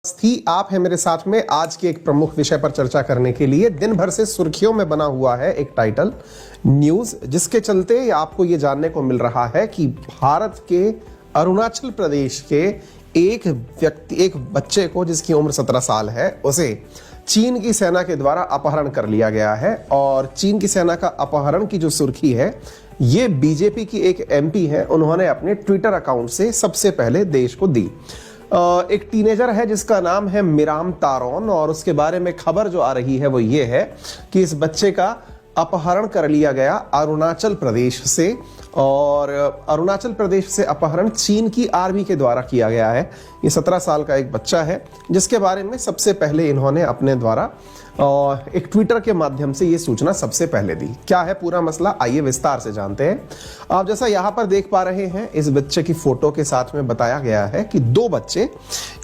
थी आप हैं मेरे साथ में आज के एक प्रमुख विषय पर चर्चा करने के लिए। दिन भर से सुर्खियों में बना हुआ है एक टाइटल न्यूज, जिसके चलते आपको ये जानने को मिल रहा है कि भारत के अरुणाचल प्रदेश के एक बच्चे को, जिसकी उम्र 17 साल है, उसे चीन की सेना के द्वारा अपहरण कर लिया गया है। और चीन की सेना का अपहरण की जो सुर्खी है, ये बीजेपी की एक एमपी है, उन्होंने अपने ट्विटर अकाउंट से सबसे पहले देश को दी। एक टीनेजर है जिसका नाम है मिराम तारोन, और उसके बारे में खबर जो आ रही है वो ये है कि इस बच्चे का अपहरण कर लिया गया अरुणाचल प्रदेश से, और अरुणाचल प्रदेश से अपहरण चीन की आर्मी के द्वारा किया गया है। ये 17 साल का एक बच्चा है जिसके बारे में सबसे पहले इन्होंने अपने द्वारा एक ट्विटर के माध्यम से ये सूचना सबसे पहले दी। क्या है पूरा मसला, आइए विस्तार से जानते हैं। आप जैसा यहाँ पर देख पा रहे हैं, इस बच्चे की फोटो के साथ में बताया गया है कि दो बच्चे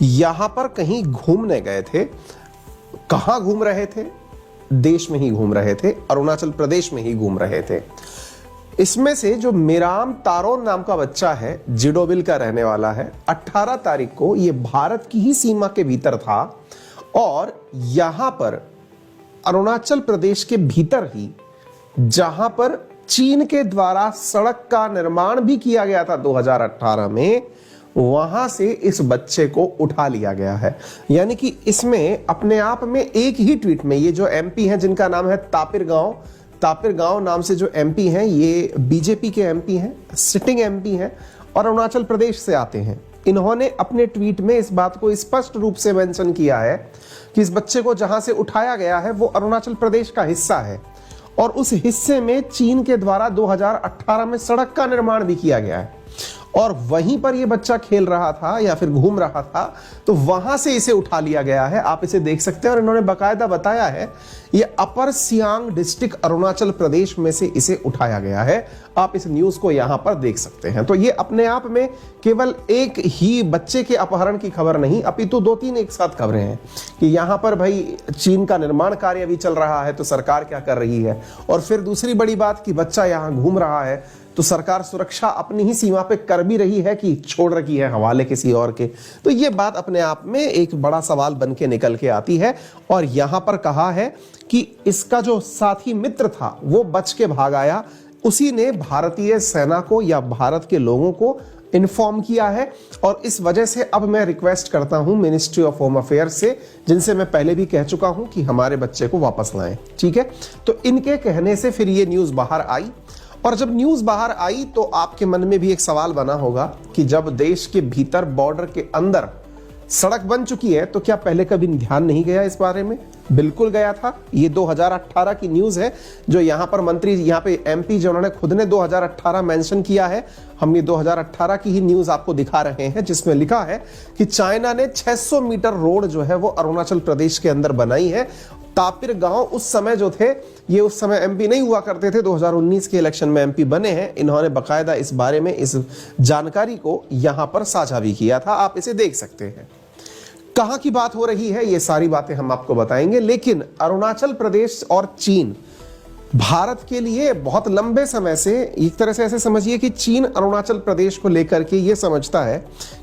यहाँ पर कहीं घूमने गए थे। कहाँ घूम रहे थे? देश में ही घूम रहे थे, अरुणाचल प्रदेश में ही घूम रहे थे। इसमें से जो मिराम तारोन नाम का बच्चा है, जिडोबिल का रहने वाला है, 18 तारीख को ये भारत की ही सीमा के भीतर था, और यहां पर अरुणाचल प्रदेश के भीतर ही, जहां पर चीन के द्वारा सड़क का निर्माण भी किया गया था 2018 में, वहां से इस बच्चे को उठा लिया गया है। यानी कि इसमें अपने आप में एक ही ट्वीट में ये जो एमपी हैं, जिनका नाम है तापिर गांव नाम से जो एमपी हैं, ये बीजेपी के एमपी हैं, सिटिंग एमपी हैं और अरुणाचल प्रदेश से आते हैं। इन्होंने अपने ट्वीट में इस बात को स्पष्ट रूप से मेंशन किया है कि इस बच्चे को जहां से उठाया गया है वो अरुणाचल प्रदेश का हिस्सा है, और उस हिस्से में चीन के द्वारा 2018 में सड़क का निर्माण भी किया गया है, और वहीं पर ये बच्चा खेल रहा था या फिर घूम रहा था, तो वहां से इसे उठा लिया गया है। आप इसे देख सकते हैं, और इन्होंने बकायदा बताया है ये अपर सियांग डिस्ट्रिक्ट अरुणाचल प्रदेश में से इसे उठाया गया है। आप इस न्यूज को यहां पर देख सकते हैं। तो ये अपने आप में केवल एक ही बच्चे के अपहरण की खबर नहीं, अपितु 2-3 एक साथ खबरें हैं कि यहां पर भाई चीन का निर्माण कार्य भी चल रहा है, तो सरकार क्या कर रही है, और फिर दूसरी बड़ी बात कि बच्चा यहां घूम रहा है, तो सरकार सुरक्षा अपनी ही सीमा पे कर भी रही है कि छोड़ रखी है हवाले किसी और के। तो ये बात अपने आप में एक बड़ा सवाल बन के निकल के आती है। और यहां पर कहा है कि इसका जो साथी मित्र था वो बच के भाग आया, उसी ने भारतीय सेना को या भारत के लोगों को इन्फॉर्म किया है। और इस वजह से अब मैं रिक्वेस्ट करता हूं मिनिस्ट्री ऑफ होम अफेयर्स से, जिनसे मैं पहले भी कह चुका हूं कि हमारे बच्चे को वापस लाएं। ठीक है, तो इनके कहने से फिर ये न्यूज बाहर आई, और जब न्यूज बाहर आई तो आपके मन में भी एक सवाल बना होगा कि जब देश के भीतर बॉर्डर के अंदर सड़क बन चुकी है, तो क्या पहले कभी ध्यान नहीं गया इस बारे में? बिल्कुल गया था। ये 2018 की न्यूज है, जो यहां पर मंत्री, यहां पे एमपी जो उन्होंने खुद ने 2018 मेंशन किया है। हम ये 2018 की ही न्यूज आपको दिखा रहे हैं, जिसमें लिखा है कि चाइना ने 600 मीटर रोड जो है वो अरुणाचल प्रदेश के अंदर बनाई है। तापिर गांव उस समय जो थे, ये उस समय एमपी नहीं हुआ करते थे, 2019 के इलेक्शन में एमपी बने हैं। इन्होंने बकायदा इस बारे में इस जानकारी को यहां पर साझा भी किया था। आप इसे देख सकते हैं। कहां की बात हो रही है, ये सारी बातें हम आपको बताएंगे। लेकिन अरुणाचल प्रदेश और चीन भारत के लिए बहुत लंबे समय से, एक तरह से ऐसे समझिए कि चीन अरुणाचल प्रदेश को लेकर के ये समझता है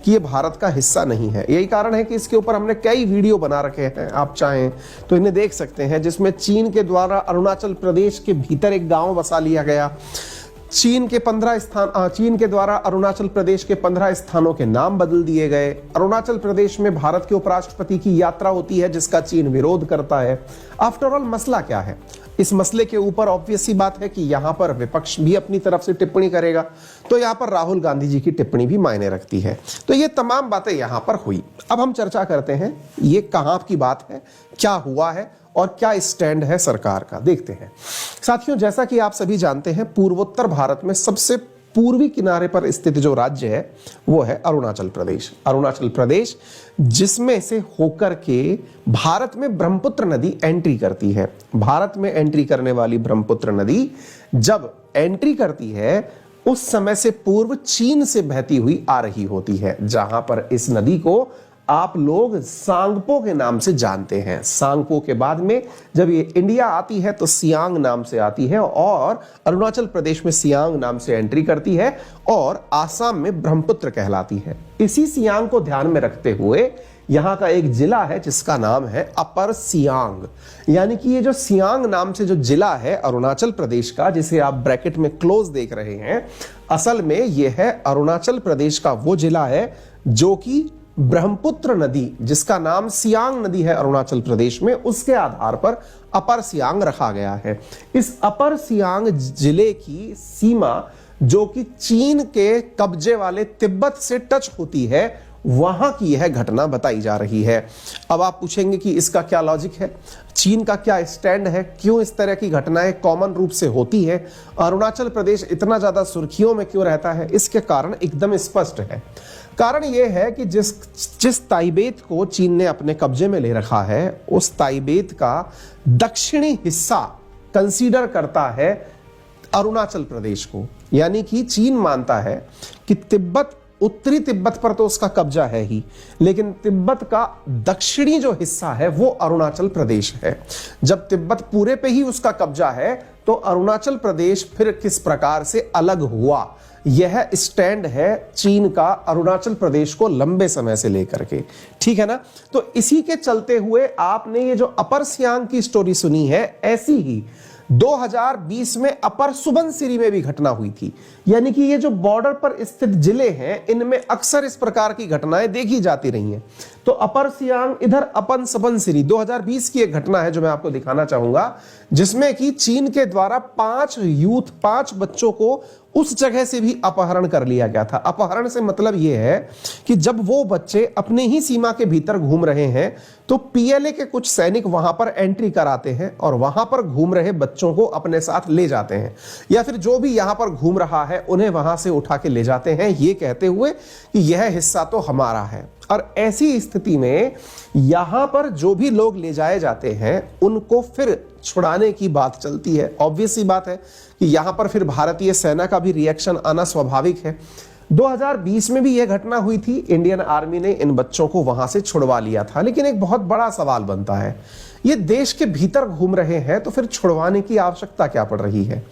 कि ये भारत का हिस्सा नहीं है। यही कारण है कि इसके ऊपर हमने कई वीडियो बना रखे हैं, आप चाहें तो इन्हें देख सकते हैं, जिसमें चीन के द्वारा अरुणाचल प्रदेश के भीतर एक गांव बसा लिया गया। चीन के द्वारा अरुणाचल प्रदेश के 15 स्थानों के नाम बदल दिए गए। अरुणाचल प्रदेश में भारत के उपराष्ट्रपति की यात्रा होती है, जिसका चीन विरोध करता है। आफ्टर ऑल मसला क्या है? इस मसले के ऊपर ऑब्वियस सी बात है कि यहां पर विपक्ष भी अपनी तरफ से टिप्पणी करेगा, तो यहां पर राहुल गांधी जी की टिप्पणी भी मायने रखती है। तो ये तमाम बातें यहां पर हुई। अब हम चर्चा करते हैं ये कहां की बात है, क्या हुआ है और क्या स्टैंड है सरकार का, देखते हैं। साथियों, जैसा कि आप सभी जानते हैं, पूर्वोत्तर भारत में सबसे पूर्वी किनारे पर स्थित जो राज्य है वो है अरुणाचल प्रदेश। अरुणाचल प्रदेश जिसमें से होकर के भारत में ब्रह्मपुत्र नदी एंट्री करती है। भारत में एंट्री करने वाली ब्रह्मपुत्र नदी जब एंट्री करती है, उस समय से पूर्व चीन से बहती हुई आ रही होती है, जहां पर इस नदी को आप लोग सांगपो के नाम से जानते हैं। सांगपो के बाद में जब ये इंडिया आती है तो सियांग नाम से आती है, और अरुणाचल प्रदेश में सियांग नाम से एंट्री करती है, और आसाम में ब्रह्मपुत्र कहलाती है। इसी सियांग को ध्यान में रखते हुए यहां का एक जिला है जिसका नाम है अपर सियांग। यानी कि ये जो सियांग नाम से जो जिला है अरुणाचल प्रदेश का, जिसे आप ब्रैकेट में क्लोज देख रहे हैं, असल में यह है अरुणाचल प्रदेश का वो जिला है जो कि ब्रह्मपुत्र नदी, जिसका नाम सियांग नदी है अरुणाचल प्रदेश में, उसके आधार पर अपर सियांग रखा गया है। इस अपर सियांग जिले की सीमा जो कि चीन के कब्जे वाले तिब्बत से टच होती है, वहां की यह घटना बताई जा रही है। अब आप पूछेंगे कि इसका क्या लॉजिक है, चीन का क्या स्टैंड है, क्यों इस तरह की घटनाएं कॉमन रूप से होती है, अरुणाचल प्रदेश इतना ज्यादा सुर्खियों में क्यों रहता है? इसके कारण एकदम स्पष्ट है। कारण यह है कि जिस ताइबेत को चीन ने अपने कब्जे में ले रखा है, उस ताइबेत का दक्षिणी हिस्सा कंसीडर करता है अरुणाचल प्रदेश को। यानी कि चीन मानता है कि तिब्बत, उत्तरी तिब्बत पर तो उसका कब्जा है ही, लेकिन तिब्बत का दक्षिणी जो हिस्सा है वो अरुणाचल प्रदेश है। जब तिब्बत पूरे पे ही उसका कब्जा है तो अरुणाचल प्रदेश फिर किस प्रकार से अलग हुआ, यह स्टैंड है चीन का अरुणाचल प्रदेश को लंबे समय से लेकर के। ठीक है ना? तो इसी के चलते हुए आपने ये जो अपर सियांग की स्टोरी सुनी है, ऐसी ही 2020 में अपर सुबनसिरी में भी घटना हुई थी। यानी कि ये जो बॉर्डर पर स्थित जिले हैं, इनमें अक्सर इस प्रकार की घटनाएं देखी जाती रही हैं। तो अपर सियांग, इधर अपन सुबनसिरी, 2020 की एक घटना है जो मैं आपको दिखाना चाहूंगा, जिसमें कि चीन के द्वारा 5 बच्चों को उस जगह से भी अपहरण कर लिया गया था। अपहरण से मतलब यह है कि जब वो बच्चे अपने ही सीमा के भीतर घूम रहे हैं तो पीएलए के कुछ सैनिक वहां पर एंट्री कराते हैं और वहां पर घूम रहे बच्चों को अपने साथ ले जाते हैं, या फिर जो भी यहां पर घूम रहा है उन्हें वहां से उठा के ले जाते हैं, ये कहते हुए कि यह हिस्सा तो हमारा है। और ऐसी स्थिति में यहां पर जो भी लोग ले जाए जाते हैं उनको फिर छुड़ाने की बात चलती है। ऑब्वियस सी बात है कि यहां पर फिर भारतीय सेना का भी रिएक्शन आना स्वाभाविक है। 2020 में भी यह घटना हुई थी, इंडियन आर्मी ने इन बच्चों को वहां से छुड़वा लिया था। लेकिन एक बहुत बड़ा सवाल बनता है, ये देश के भीतर घूम रहे हैं तो फिर छुड़वाने की आवश्यकता क्या पड़ रही है?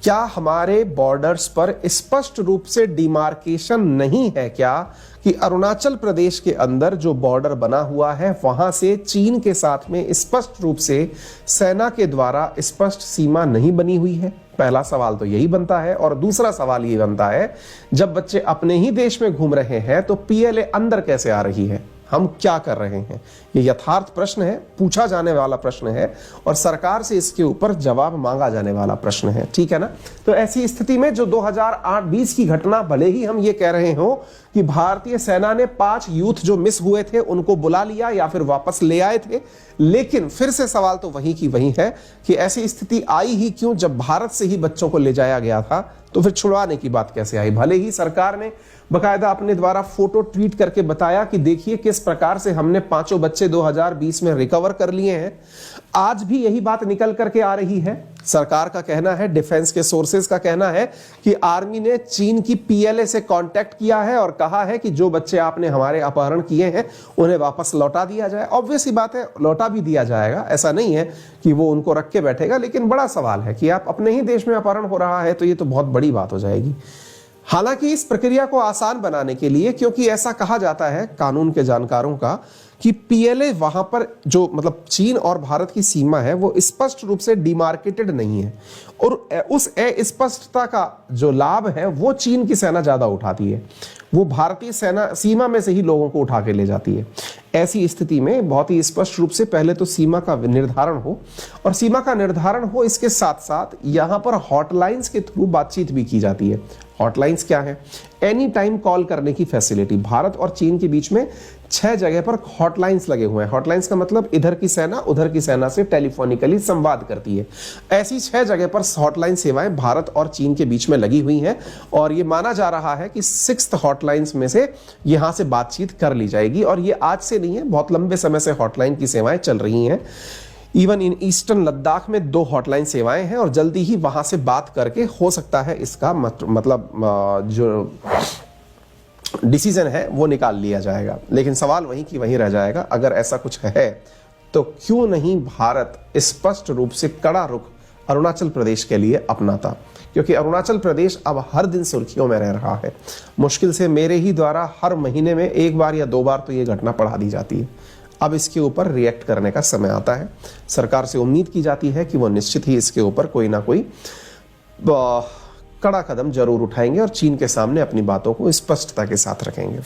क्या हमारे बॉर्डर्स पर स्पष्ट रूप से डिमार्केशन नहीं है क्या कि अरुणाचल प्रदेश के अंदर जो बॉर्डर बना हुआ है वहां से चीन के साथ में स्पष्ट रूप से सेना के द्वारा स्पष्ट सीमा नहीं बनी हुई है? पहला सवाल तो यही बनता है। और दूसरा सवाल ये बनता है, जब बच्चे अपने ही देश में घूम रहे हैं तो पीएलए अंदर कैसे आ रही है? हम क्या कर रहे हैं? ये यथार्थ प्रश्न है, पूछा जाने वाला प्रश्न है और सरकार से इसके ऊपर जवाब मांगा जाने वाला प्रश्न है। ठीक है ना? तो ऐसी स्थिति में जो 2008-20 की घटना, भले ही हम ये कह रहे हो कि भारतीय सेना ने 5 यूथ जो मिस हुए थे उनको बुला लिया या फिर वापस ले आए थे, लेकिन फिर से सवाल तो वही की वही है कि ऐसी स्थिति आई ही क्यों जब भारत से ही बच्चों को ले जाया गया था, तो फिर छुड़वाने की बात कैसे आई? भले ही सरकार ने बकायदा अपने द्वारा फोटो ट्वीट करके बताया कि देखिए किस प्रकार से हमने 5 बच्चे 2020 में रिकवर कर लिए हैं, आज भी यही बात निकल करके आ रही है। सरकार का कहना है, डिफेंस के सोर्सेज का कहना है कि आर्मी ने चीन की पीएलए से कांटेक्ट किया है और कहा है कि जो बच्चे आपने हमारे अपहरण किए हैं उन्हें वापस लौटा दिया जाए। ऑब्वियस ही बात है, लौटा भी दिया जाएगा, ऐसा नहीं है कि वो उनको रख के बैठेगा। लेकिन बड़ा सवाल है कि आप अपने ही देश में अपहरण हो रहा है तो ये तो बहुत बड़ी बात हो जाएगी। हालांकि इस प्रक्रिया को आसान बनाने के लिए, क्योंकि ऐसा कहा जाता है कानून के जानकारों का कि पीएलए वहां पर जो मतलब चीन और भारत की सीमा है वो स्पष्ट रूप से डिमार्केटेड नहीं है और उस अस्पष्टता का जो लाभ है वो चीन की सेना ज्यादा उठाती है। वो भारतीय सेना सीमा में से ही लोगों को उठा के ले जाती है। ऐसी स्थिति में बहुत ही स्पष्ट रूप से पहले तो सीमा का निर्धारण हो, और सीमा का निर्धारण हो इसके साथ साथ यहां पर हॉटलाइंस के थ्रू बातचीत भी की जाती है। हॉटलाइंस क्या है? एनी टाइम कॉल करने की फैसिलिटी। भारत और चीन के बीच में 6 जगह पर हॉटलाइंस लगे हुए हैं। हॉटलाइंस का मतलब इधर की सेना उधर की सेना से टेलीफोनिकली संवाद करती है। ऐसी 6 जगह पर हॉटलाइन सेवाएं भारत और चीन के बीच में लगी हुई हैं और ये माना जा रहा है कि 6th हॉटलाइंस में से यहां से बातचीत कर ली जाएगी। और ये आज से नहीं है, बहुत लंबे समय से हॉटलाइन की सेवाएं चल रही हैं। इवन इन ईस्टर्न लद्दाख में 2 हॉटलाइन सेवाएं हैं और जल्दी ही वहां से बात करके हो सकता है इसका मतलब जो डिसीजन है वो निकाल लिया जाएगा। लेकिन सवाल वहीं की वहीं रह जाएगा। अगर ऐसा कुछ है तो क्यों नहीं भारत स्पष्ट रूप से कड़ा रुख अरुणाचल प्रदेश के लिए अपना था, क्योंकि अरुणाचल प्रदेश अब हर दिन सुर्खियों में रह रहा है। मुश्किल से मेरे ही द्वारा हर महीने में 1 बार या 2 बार तो ये घटना पढ़ा दी जाती है। अब इसके ऊपर रिएक्ट करने का समय आता है। सरकार से उम्मीद की जाती है कि वो निश्चित ही इसके ऊपर कोई ना कोई कड़ा कदम जरूर उठाएंगे और चीन के सामने अपनी बातों को स्पष्टता के साथ रखेंगे।